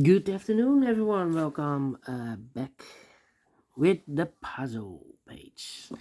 Good afternoon, everyone. Welcome back with the puzzle page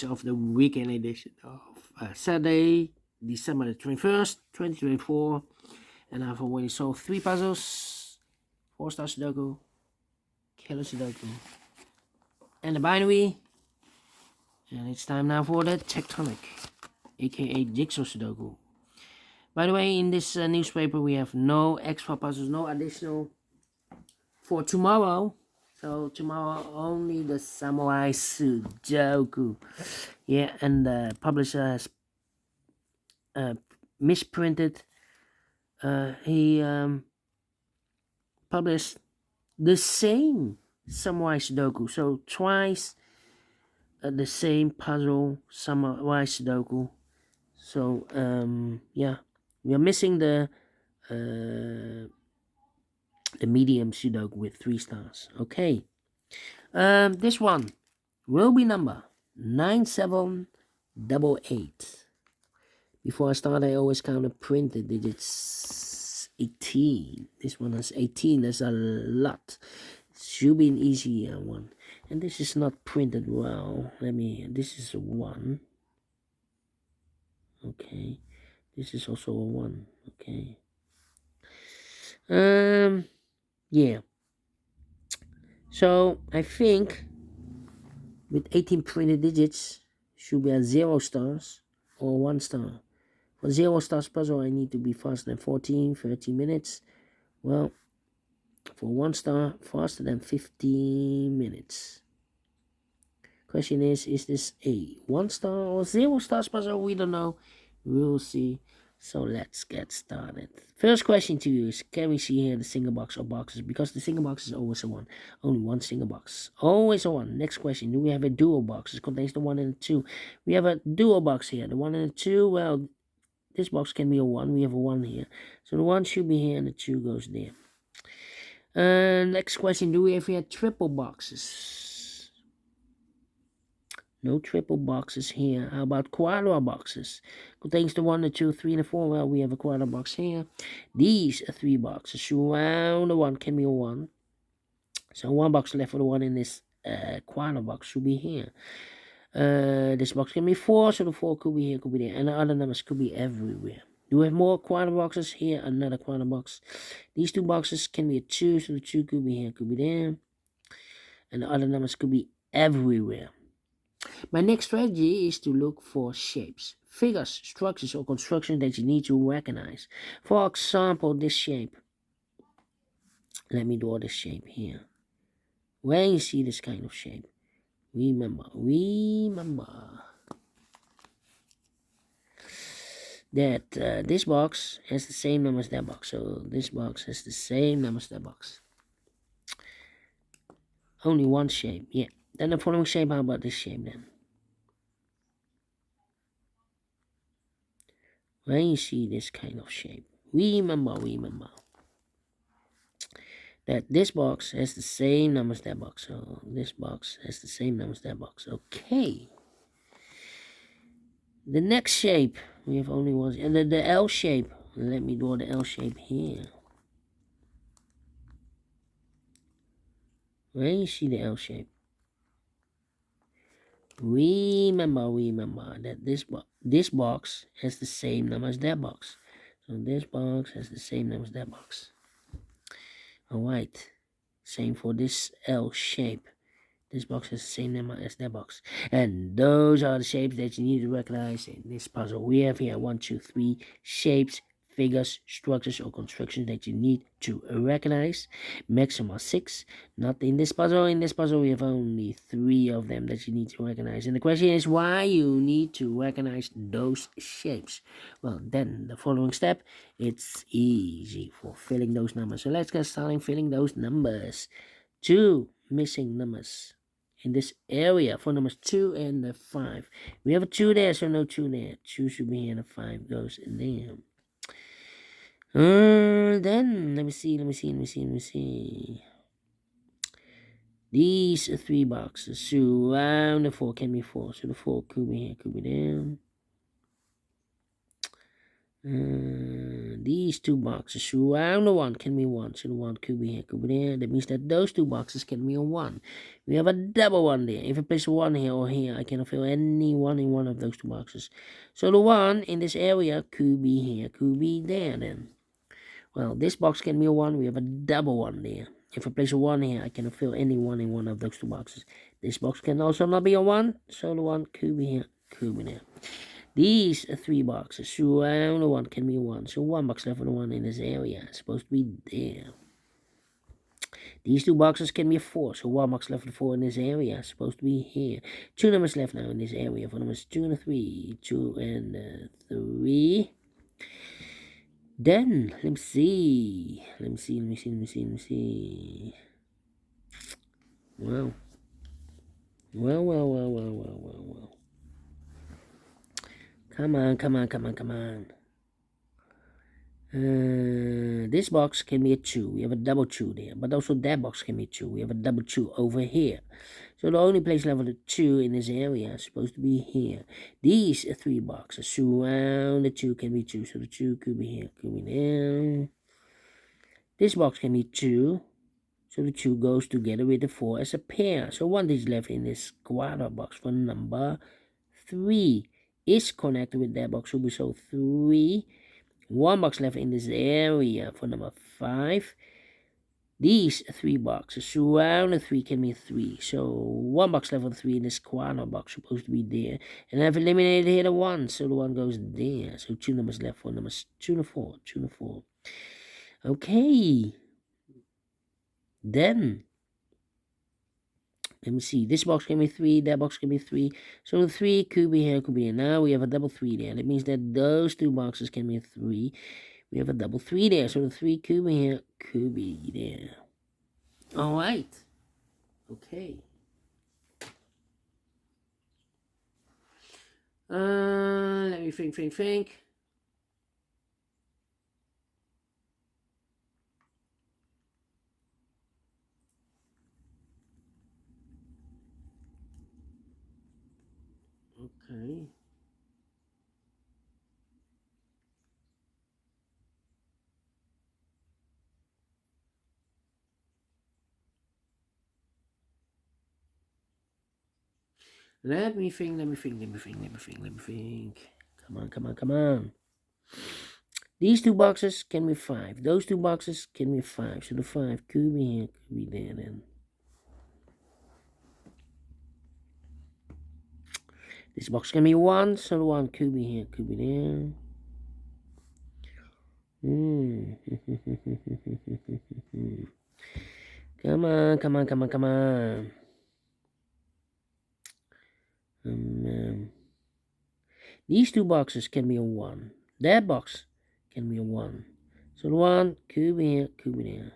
of the weekend edition of Saturday, December the 21st, 2024. And I've already solved 3 puzzles: 4-star Sudoku, Killer Sudoku, and the binary. And it's time now for the Tectonic, aka JigsawSudoku. By the way, in this newspaper, we have no extra puzzles, no additional for tomorrow. So tomorrow only the Samurai Sudoku. Yeah, and the publisher has misprinted. He published the same Samurai Sudoku. So twice the same puzzle Samurai Sudoku. So yeah, we are missing the medium Sudoku with 3 stars. Okay. This one will be number 9788. Before I start, I always count the printed digits 18. This one has 18. That's a lot. Should be an easier one. And this is not printed well. This is a 1. Okay. This is also a 1. Okay. Yeah. So I think with 18 printed digits should be at 0 stars or 1 star. For 0 stars puzzle, I need to be faster than 30 minutes. Well, for 1 star, faster than 15 minutes. Question is this a 1 star or 0 stars puzzle? We don't know. We'll see. So let's get started. First question to you is, can we see here the single box or boxes? Because the single box is always a 1. Only 1 single box. Always a 1. Next question, do we have a dual box? It contains the 1 and the 2. We have a dual box here. The 1 and the 2, well, this box can be a 1. We have a 1 here. So the 1 should be here and the 2 goes there. Next question, do we have here triple boxes? No triple boxes here. How about quadra boxes? Contains the 1, the 2, 3, and the 4. Well, we have a quadra box here. These are 3 boxes. Surround the 1 can be a 1. So 1 box left for the 1 in this quadra box should be here. This box can be 4, so the 4 could be here, could be there. And the other numbers could be everywhere. Do we have more quadra boxes? Here, another quadra box. These 2 boxes can be a 2, so the 2 could be here, could be there. And the other numbers could be everywhere. My next strategy is to look for shapes, figures, structures, or constructions that you need to recognize. For example, this shape. Let me draw this shape here. When you see this kind of shape, remember that this box has the same number as that box. So this box has the same number as that box. Only 1 shape, yeah. Then the following shape, how about this shape then? When you see this kind of shape, remember that this box has the same number as that box. So this box has the same number as that box. Okay. The next shape, we have only 1. And the L shape. Let me draw the L shape here. When you see the L shape, remember that this box has the same number as that box. So this box has the same number as that box. Alright. Same for this L shape. This box has the same number as that box. And those are the shapes that you need to recognize in this puzzle. We have here 1, 2, 3 shapes, figures, structures, or constructions that you need to recognize. Maximum 6. Not in this puzzle. In this puzzle, we have only 3 of them that you need to recognize. And the question is why you need to recognize those shapes. Well, then the following step, it's easy for filling those numbers. So let's get started filling those numbers. 2 missing numbers in this area for numbers 2 and 5. We have a 2 there, so no 2 there. 2 should be here and the 5 goes in there. Then let me see. These are 3 boxes. Surround the 4 can be 4. So the 4 could be here, could be there. These two boxes surround the 1 can be 1. So the 1 could be here, could be there. That means that those two boxes can be a 1. We have a double 1 there. If I place a 1 here or here, I cannot fill any 1 in one of those two boxes. So the 1 in this area could be here, could be there then. Well, this box can be a 1. We have a double 1 there. If I place a 1 here, I cannot fill any 1 in one of those two boxes. This box can also not be a 1. So the 1 could be here, could be there. These 3 boxes surround the 1 can be 1. So 1 box left for the 1 in this area. It's supposed to be there. These 2 boxes can be a 4. So 1 box left for the 4 in this area. It's supposed to be here. 2 numbers left now in this area. For numbers 2 and 3. 2 and 3. Then, let me see. Well. Come on. This box can be a 2. We have a double 2 there. But also that box can be 2. We have a double 2 over here. So the only place left for the 2 in this area is supposed to be here. These 3 boxes surround the 2 can be 2. So the 2 could be here, could be there. This box can be 2. So the 2 goes together with the 4 as a pair. So 1 is left in this quadrat box for number 3. Is connected with that box. So 3. 1 box left in this area for number 5. These 3 boxes surround the 3 can be 3. So 1 box left for 3 in this quadrat box supposed to be there. And I've eliminated here the 1. So the 1 goes there. So 2 numbers left for numbers 2 and 4. 2 and 4. Okay. Then, let me see. This box can be 3. That box can be 3. So the 3 could be here, could be here. Now we have a double 3 there. That means that those 2 boxes can be 3. We have a double 3 there. So the 3 could be here, could be there. Alright. Okay. Let me think. Okay. Let me think. Come on. These 2 boxes can be 5. Those 2 boxes can be 5. So the 5 could be here, could be there then. This box can be 1. So the 1 could be here, could be there. Come on. These 2 boxes can be a 1. That box can be a 1. So the 1 could be here, could be there.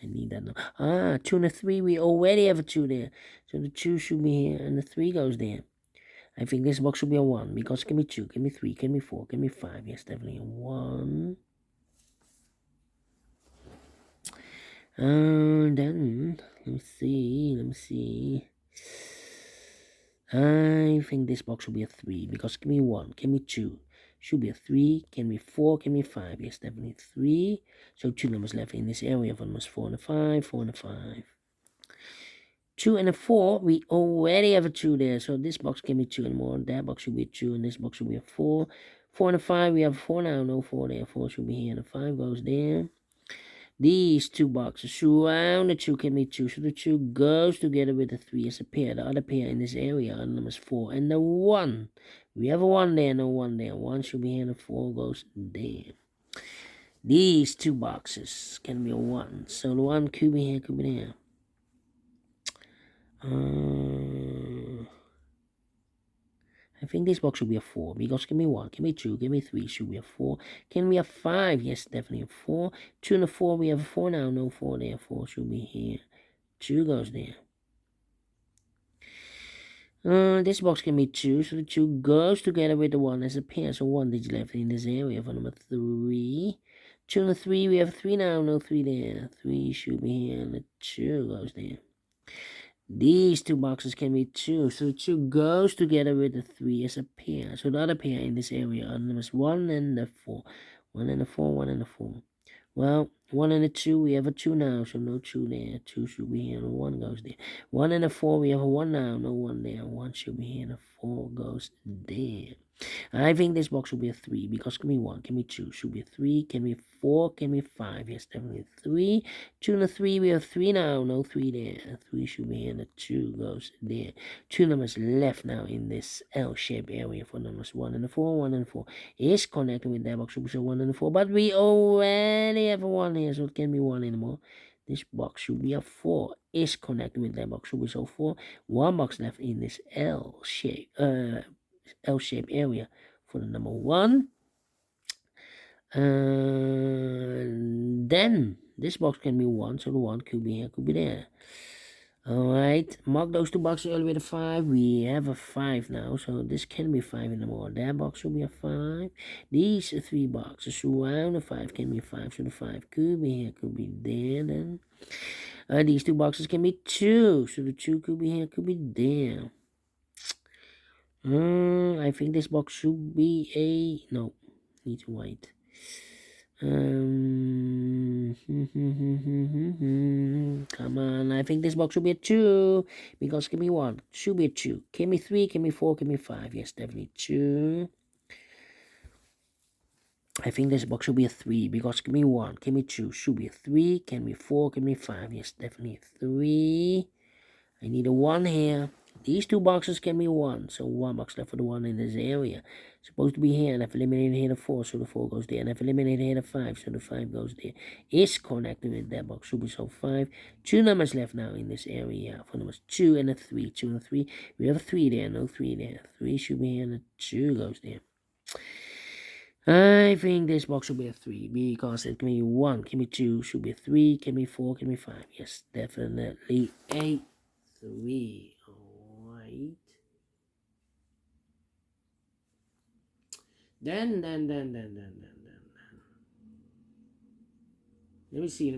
I need that now. 2 and a 3. We already have a 2 there. So the 2 should be here and the 3 goes there. I think this box should be a 1 because it can be 2, can be 3, can be 4, can be 5. Yes, definitely a 1. Then, let me see. I think this box should be a 3 because it can be 1, can be 2. Should be a 3, can be 4, can be 5. Yes, definitely 3. So 2 numbers left in this area for numbers 4 and a 5, 4 and a 5. 2 and a 4, we already have a 2 there. So this box can be 2 and more. That box should be a 2 and this box should be a 4. 4 and a 5, we have 4 now. No 4 there. 4 should be here and the 5 goes there. These 2 boxes surround the 2 can be 2. So the 2 goes together with the 3 as a pair. The other pair in this area are numbers 4 and the 1. We have a 1 there, no 1 there. 1 should be here and the 4 goes there. These 2 boxes can be a 1. So the 1 could be here, could be there. I think this box should be a 4 because can be 1, can be 2, can be 3, should be a 4. Can be a 5? Yes, definitely a 4. 2 and a 4, we have a 4 now. No 4 there. 4 should be here. 2 goes there. This box can be 2, so the 2 goes together with the 1 as a pair. So 1 is left in this area for number 3. 2 and a 3, we have 3 now. No 3 there. 3 should be here, and the 2 goes there. These two boxes can be 2. So the 2 goes together with the 3 as a pair. So the other pair in this area are numbers 1 and the 4. 1 and the 4, 1 and the 4. Well, 1 and a 2, we have a 2 now, so no 2 there. 2 should be here, and 1 goes there. 1 and a 4, we have a 1 now, no 1 there. 1 should be here, and a 4 goes there. I think this box should be a 3, because can be 1, can be 2, should be a 3, can be 4, can be 5. Yes, definitely 3. 2 and a 3, we have 3 now, no 3 there. 3 should be here, and a 2 goes there. 2 numbers left now in this L-shaped area for numbers 1 and a 4. 1 and 4 is connected with that box, should be so 1 and a 4, but we already have a 1 here, so it can't be 1 anymore. This box should be a 4, is connected with that box, should be so 4. 1 box left in this L-shaped area for the number 1. Then this box can be 1, so the 1 could be here, could be there. Alright, mark those 2 boxes earlier with a 5. We have a 5 now, so this can be 5 anymore. That box will be a 5. These 3 boxes surround the 5 can be 5, so the 5 could be here, could be there then. These 2 boxes can be 2, so the 2 could be here, could be there. I think this box should be a... no, need to wait. Come on, I think this box should be a 2, because give me 1, should be a 2, give me 3, give me 4, give me 5, yes, definitely 2. I think this box should be a 3, because give me 1, give me 2, should be a 3, give me 4, give me 5, yes, definitely 3. I need a 1 here. These 2 boxes can be 1, so 1 box left for the 1 in this area. Supposed to be here, and I've eliminated here the 4, so the 4 goes there. And I've eliminated here the 5, so the 5 goes there. Is connected with that box, should be so 5. 2 numbers left now in this area for numbers 2 and a 3. 2 and a 3. We have a 3 there, no 3 there. 3 should be here, and a 2 goes there. I think this box should be a 3, because it can be 1, can be 2, should be a 3, can be 4, can be 5. Yes, definitely a 3. Alright. Then. Let me see.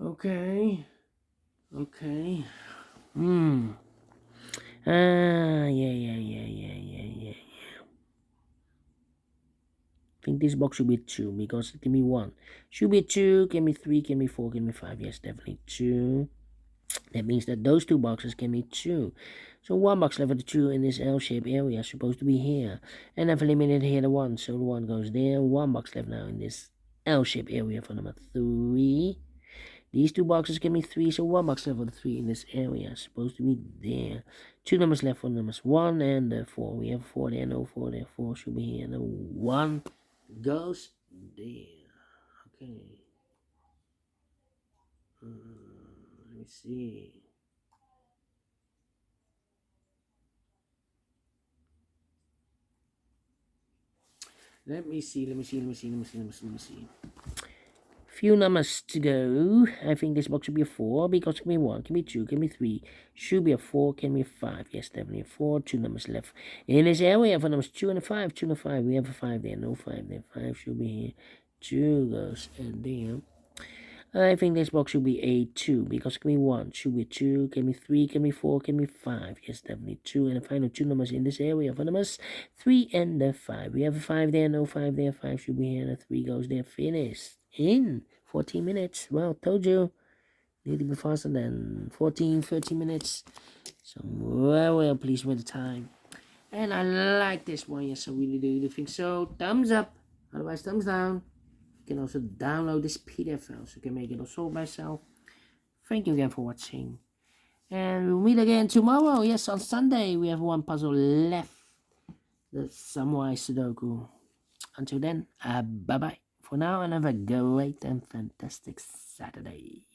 Okay. Yeah. I think this box should be 2, because it can be 1. Should be 2, can be 3, can be 4, can be 5. Yes, definitely 2. That means that those 2 boxes can be 2. So 1 box left with the 2 in this L-shaped area is supposed to be here. And I've eliminated here the 1, so the 1 goes there. 1 box left now in this L-shaped area for number 3. These 2 boxes can be 3, so 1 box left for the 3 in this area is supposed to be there. 2 numbers left for numbers 1 and 4. We have 4 there, no 4 there. 4 should be here, no 1 goes there. Okay. Let me see. Let me see. Few numbers to go. I think this box should be a 4, because it can be 1, can be 2, can be 3, should be a 4, can be 5. Yes, definitely a 4. 2 numbers left in this area for numbers 2 and a 5. 2 and a 5. We have a 5 there, no 5 there. 5 should be here. 2 goes in there. I think this box should be a 2, because it can be 1, should be 2, can be 3, can be 4, can be 5. Yes, definitely 2. And the final 2 numbers in this area for numbers 3 and the 5. We have a 5 there, no 5 there. 5 should be here, and a 3 goes there. Finished in 14 minutes. Well, told you. Need to be faster than 14, 13 minutes. So, well, pleased with the time. And I like this one, yes, I really think so. Thumbs up, otherwise thumbs down. You can also download this PDF file, so you can make it also by yourself. Thank you again for watching. And we'll meet again tomorrow. Yes, on Sunday, we have 1 puzzle left. The Samurai Sudoku. Until then, bye-bye for now, and have a great and fantastic Saturday.